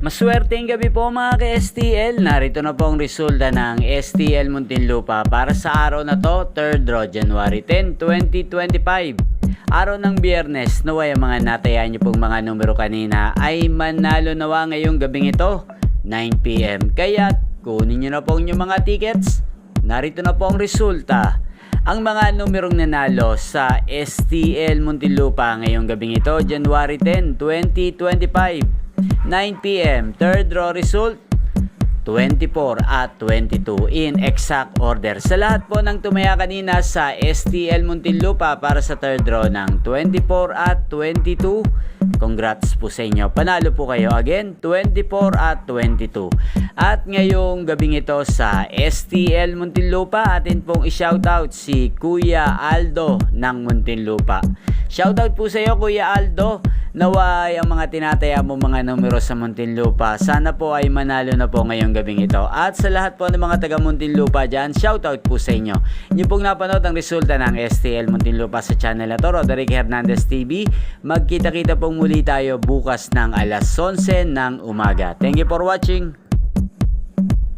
Maswerteng gabi po mga ka-STL. Narito na po ang resulta ng STL Muntinlupa para sa araw na to, 3rd draw, January 10, 2025. Araw ng Biyernes, naway ang mga natayaan niyo pong mga numero kanina ay manalo nawa ngayong gabing ito, 9 PM. Kaya kunin niyo na po ang inyong mga tickets. Narito na po ang resulta. Ang mga numerong nanalo sa STL Muntinlupa ngayong gabing ito, January 10, 2025. 9 PM, 3rd draw result, 24 at 22 in exact order. Sa lahat po ng tumaya kanina sa STL Muntinlupa para sa 3rd draw ng 24 at 22, congrats po sa inyo. Panalo po kayo again, 24 at 22. At ngayong gabing ito sa STL Muntinlupa, atin pong i-shoutout si Kuya Aldo ng Muntinlupa. Shoutout po sa iyo Kuya Aldo. Naway ang mga tinataya mo mga numero sa Muntinlupa, sana po ay manalo na po ngayong gabing ito. At sa lahat po ng mga taga Muntinlupa dyan, shoutout po sa inyo. Inyo pong napanood ang resulta ng STL Muntinlupa sa channel na to, Roderick Hernandez TV. Magkita-kita pong muli tayo bukas ng alas 11 ng umaga. Thank you for watching.